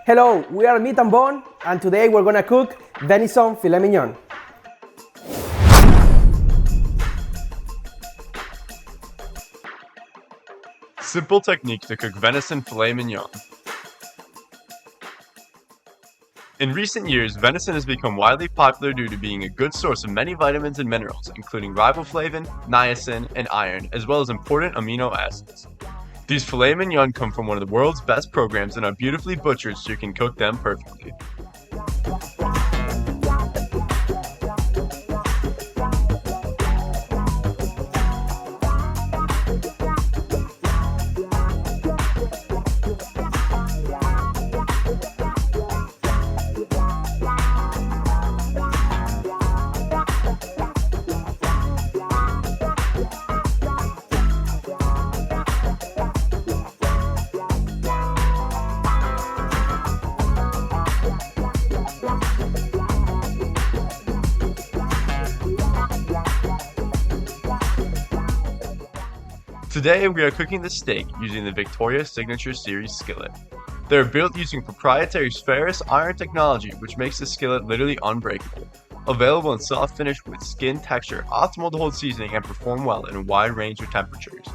Hello, we are Meat and Bone, and today we're gonna cook venison filet mignon. Simple technique to cook venison filet mignon. In recent years, venison has become widely popular due to being a good source of many vitamins and minerals, including riboflavin, niacin, and iron, as well as important amino acids. These filet mignon come from one of the world's best programs and are beautifully butchered so you can cook them perfectly. Today we are cooking the steak using the Victoria Signature Series skillet. They are built using proprietary Spherrous Iron Technology, which makes the skillet literally unbreakable. Available in soft finish with skin texture, optimal to hold seasoning, and perform well in a wide range of temperatures.